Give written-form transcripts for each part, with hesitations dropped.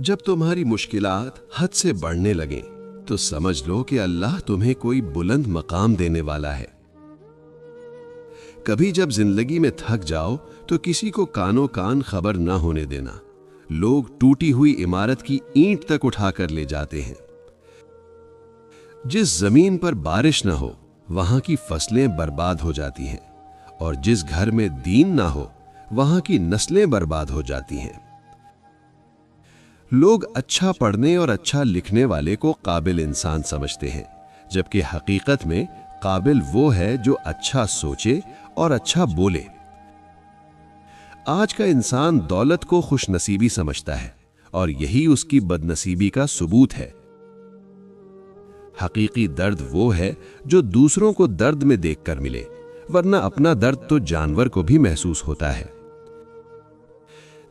जब तुम्हारी मुश्किलात हद से बढ़ने लगें तो समझ लो कि अल्लाह तुम्हें कोई बुलंद मकाम देने वाला है। कभी जब जिंदगी में थक जाओ तो किसी को कानो कान खबर ना होने देना। लोग टूटी हुई इमारत की ईंट तक उठाकर ले जाते हैं। जिस जमीन पर बारिश ना हो वहां की फसलें बर्बाद हो जाती हैं, और जिस घर में दीन ना हो वहां की नस्लें बर्बाद हो जाती हैं। लोग अच्छा पढ़ने और अच्छा लिखने वाले को काबिल इंसान समझते हैं, जबकि हकीकत में काबिल वो है जो अच्छा सोचे और अच्छा बोले। आज का इंसान दौलत को खुशनसीबी समझता है और यही उसकी बदनसीबी का सबूत है। हकीकी दर्द वो है जो दूसरों को दर्द में देखकर मिले, वरना अपना दर्द तो जानवर को भी महसूस होता है।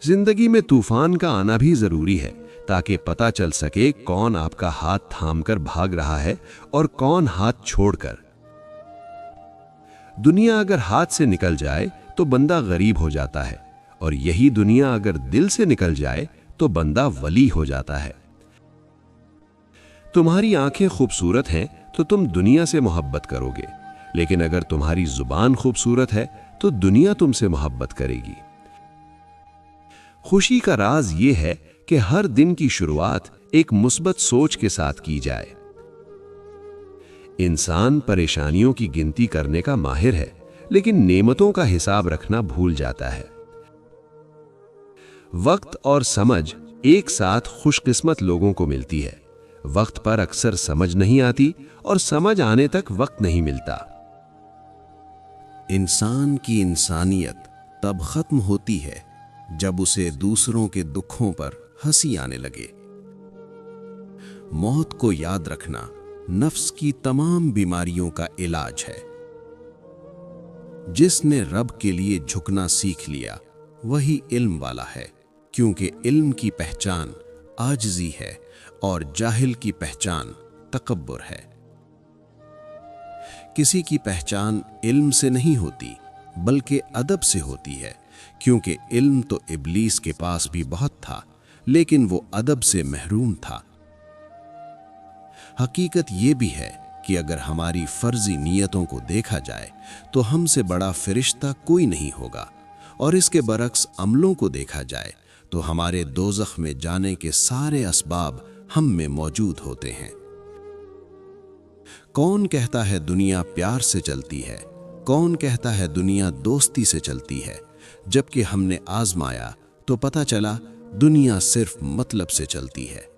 जिंदगी में तूफान का आना भी जरूरी है ताकि पता चल सके कौन आपका हाथ थामकर भाग रहा है और कौन हाथ छोड़कर। दुनिया अगर हाथ से निकल जाए तो बंदा गरीब हो जाता है, और यही दुनिया अगर दिल से निकल जाए तो बंदा वली हो जाता है। तुम्हारी आंखें खूबसूरत हैं तो तुम दुनिया से मोहब्बत करोगे, लेकिन अगर तुम्हारी जुबान खूबसूरत है तो दुनिया तुमसे मोहब्बत करेगी। खुशी का राज यह है कि हर दिन की शुरुआत एक मुस्बत सोच के साथ की जाए। इंसान परेशानियों की गिनती करने का माहिर है, लेकिन नेमतों का हिसाब रखना भूल जाता है। वक्त और समझ एक साथ खुशकिस्मत लोगों को मिलती है। वक्त पर अक्सर समझ नहीं आती और समझ आने तक वक्त नहीं मिलता। इंसान की इंसानियत तब खत्म होती है जब उसे दूसरों के दुखों पर हंसी आने लगे। मौत को याद रखना नफ्स की तमाम बीमारियों का इलाज है। जिसने रब के लिए झुकना सीख लिया वही इल्म वाला है, क्योंकि इल्म की पहचान आजिज़ी है और जाहिल की पहचान तकब्बुर है। किसी की पहचान इल्म से नहीं होती बल्कि अदब से होती है, क्योंकि इल्म तो इब्लीस के पास भी बहुत था, लेकिन वो अदब से महरूम था। हकीकत ये भी है कि अगर हमारी फर्जी नियतों को देखा जाए तो हमसे बड़ा फरिश्ता कोई नहीं होगा, और इसके बरक्स अमलों को देखा जाए तो हमारे दोज़ख में जाने के सारे असबाब हम में मौजूद होते हैं। कौन कहता है दुनिया प्यार से चलती है, कौन कहता है दुनिया दोस्ती से चलती है, जबकि हमने आजमाया तो पता चला दुनिया सिर्फ मतलब से चलती है।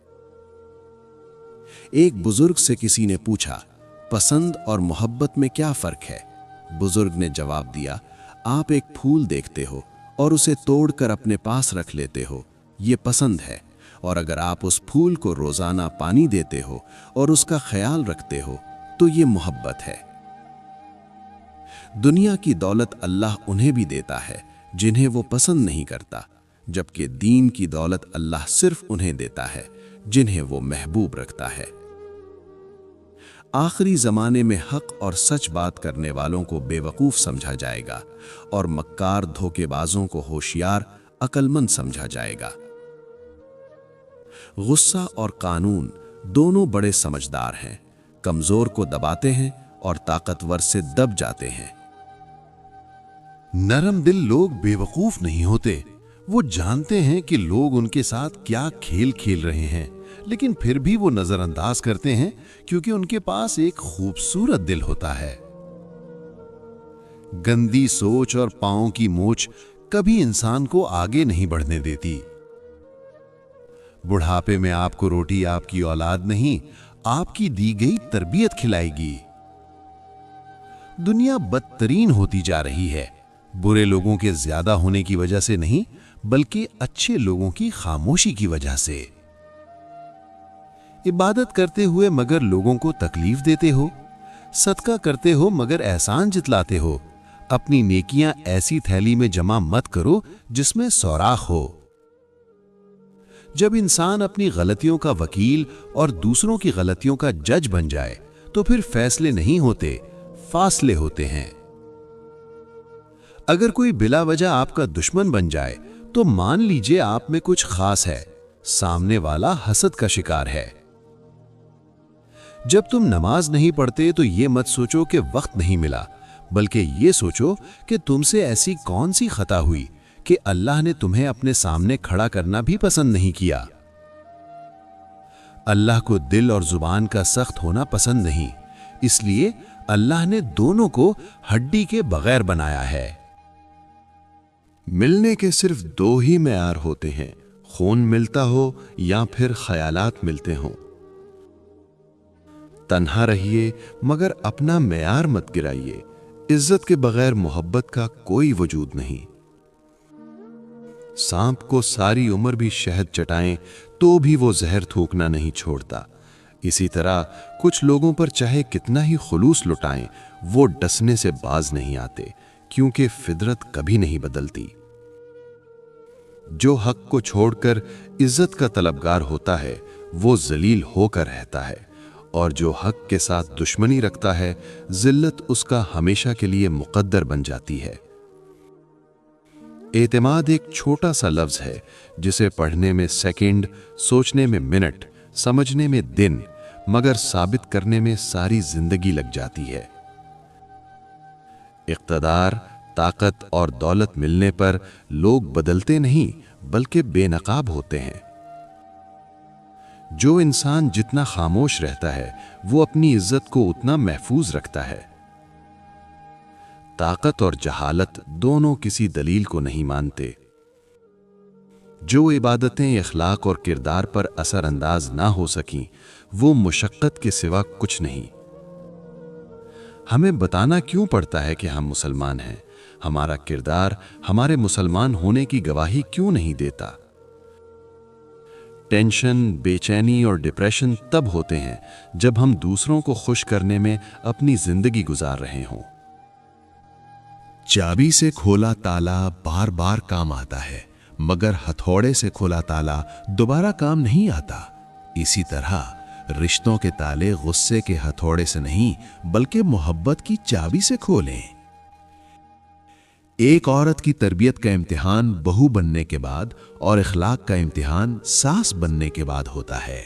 एक बुजुर्ग से किसी ने पूछा, पसंद और मोहब्बत में क्या फर्क है? बुजुर्ग ने जवाब दिया, आप एक फूल देखते हो और उसे तोड़कर अपने पास रख लेते हो, ये पसंद है, और अगर आप उस फूल को रोजाना पानी देते हो और उसका ख्याल रखते हो तो ये मोहब्बत है। दुनिया की दौलत अल्लाह उन्हें भी देता है जिन्हें वो पसंद नहीं करता, जबकि दीन की दौलत अल्लाह सिर्फ उन्हें देता है जिन्हें वो महबूब रखता है। आखिरी जमाने में हक और सच बात करने वालों को बेवकूफ समझा जाएगा और मक्कार धोखेबाजों को होशियार अक्लमंद समझा जाएगा। गुस्सा और कानून दोनों बड़े समझदार हैं, कमजोर को दबाते हैं और ताकतवर से दब जाते हैं। नरम दिल लोग बेवकूफ नहीं होते, वो जानते हैं कि लोग उनके साथ क्या खेल खेल रहे हैं, लेकिन फिर भी वो नजरअंदाज करते हैं क्योंकि उनके पास एक खूबसूरत दिल होता है। गंदी सोच और पांव की मोच कभी इंसान को आगे नहीं बढ़ने देती। बुढ़ापे में आपको रोटी आपकी औलाद नहीं, आपकी दी गई तरबियत खिलाएगी। दुनिया बदतरीन होती जा रही है, बुरे लोगों के ज्यादा होने की वजह से नहीं, बल्कि अच्छे लोगों की खामोशी की वजह से। इबादत करते हुए मगर लोगों को तकलीफ देते हो, सदका करते हो मगर एहसान जितलाते हो। अपनी नेकियां ऐसी थैली में जमा मत करो जिसमें सौराख हो। जब इंसान अपनी गलतियों का वकील और दूसरों की गलतियों का जज बन जाए तो फिर फैसले नहीं होते, फासले होते हैं। अगर कोई बिला वजह आपका दुश्मन बन जाए तो मान लीजिए आप में कुछ खास है, सामने वाला हसद का शिकार है। जब तुम नमाज नहीं पढ़ते तो ये मत सोचो कि वक्त नहीं मिला, बल्कि ये सोचो कि तुमसे ऐसी कौन सी खता हुई कि अल्लाह ने तुम्हें अपने सामने खड़ा करना भी पसंद नहीं किया। अल्लाह को दिल और जुबान का सख्त होना पसंद नहीं, इसलिए अल्लाह ने दोनों को हड्डी के बगैर बनाया है। मिलने के सिर्फ दो ही मेयार होते हैं, खून मिलता हो या फिर ख्यालात मिलते हों। तन्हा रहिए मगर अपना मेयार मत गिराइए। इज्जत के बगैर मोहब्बत का कोई वजूद नहीं। सांप को सारी उम्र भी शहद चटाएं तो भी वो जहर थूकना नहीं छोड़ता। इसी तरह कुछ लोगों पर चाहे कितना ही खुलूस लुटाएं, वो डसने से बाज नहीं आते, क्योंकि फितरत कभी नहीं बदलती। जो हक को छोड़कर इज्जत का तलबगार होता है वो जलील होकर रहता है, और जो हक के साथ दुश्मनी रखता है जिल्लत उसका हमेशा के लिए मुकद्दर बन जाती है। एतमाद एक छोटा सा लफ्ज है जिसे पढ़ने में सेकंड, सोचने में मिनट, समझने में दिन, मगर साबित करने में सारी जिंदगी लग जाती है। इक़्तिदार, ताकत और दौलत मिलने पर लोग बदलते नहीं बल्कि बेनकाब होते हैं। जो इंसान जितना खामोश रहता है वो अपनी इज्जत को उतना महफूज रखता है। ताकत और जहालत दोनों किसी दलील को नहीं मानते। जो इबादतें इखलाक और किरदार पर असर अंदाज ना हो सकीं वो मुशक्कत के सिवा कुछ नहीं। हमें बताना क्यों पड़ता है कि हम मुसलमान हैं? हमारा किरदार हमारे मुसलमान होने की गवाही क्यों नहीं देता? टेंशन, बेचैनी और डिप्रेशन तब होते हैं जब हम दूसरों को खुश करने में अपनी जिंदगी गुजार रहे हों। चाबी से खोला ताला बार बार काम आता है, मगर हथौड़े से खोला ताला दोबारा काम नहीं आता। इसी तरह रिश्तों के ताले गुस्से के हथौड़े से नहीं बल्कि मोहब्बत की चाबी से खोलें। एक औरत की तरबियत का इम्तिहान बहू बनने के बाद और इखलाक का इम्तिहान सास बनने के बाद होता है।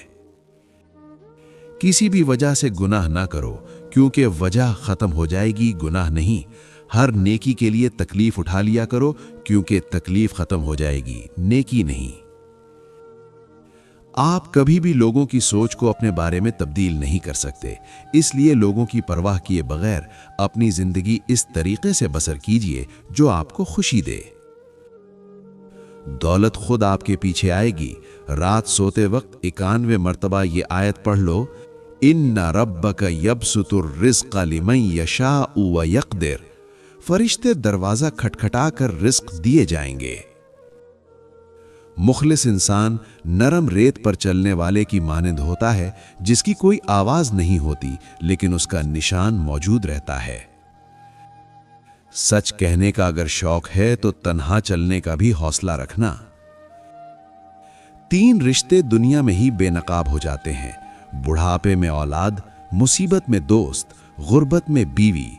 किसी भी वजह से गुनाह ना करो, क्योंकि वजह खत्म हो जाएगी, गुनाह नहीं। हर नेकी के लिए तकलीफ उठा लिया करो, क्योंकि तकलीफ खत्म हो जाएगी, नेकी नहीं। आप कभी भी लोगों की सोच को अपने बारे में तब्दील नहीं कर सकते, इसलिए लोगों की परवाह किए बगैर अपनी जिंदगी इस तरीके से बसर कीजिए जो आपको खुशी दे। दौलत खुद आपके पीछे आएगी। रात सोते वक्त 91 मर्तबा ये आयत पढ़ लो, इन्ना रब्बका यबसुतुर रिज़्क़ लिमन यशाउ व यक़दिर। फरिश्ते दरवाजा खटखटा कर रिस्क दिए जाएंगे। मुखलिस इंसान नरम रेत पर चलने वाले की मानंद होता है, जिसकी कोई आवाज नहीं होती लेकिन उसका निशान मौजूद रहता है। सच कहने का अगर शौक है तो तन्हा चलने का भी हौसला रखना। 3 रिश्ते दुनिया में ही बेनकाब हो जाते हैं: बुढ़ापे में औलाद, मुसीबत में दोस्त, गुर्बत में बीवी।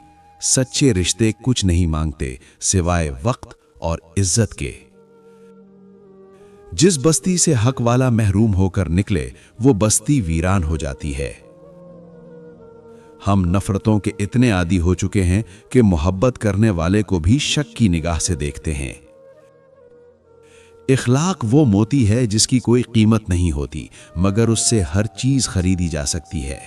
सच्चे रिश्ते कुछ नहीं मांगते सिवाय वक्त और इज्जत के। जिस बस्ती से हक वाला महरूम होकर निकले वो बस्ती वीरान हो जाती है। हम नफरतों के इतने आदी हो चुके हैं कि मोहब्बत करने वाले को भी शक की निगाह से देखते हैं। इखलाक वो मोती है जिसकी कोई कीमत नहीं होती, मगर उससे हर चीज खरीदी जा सकती है।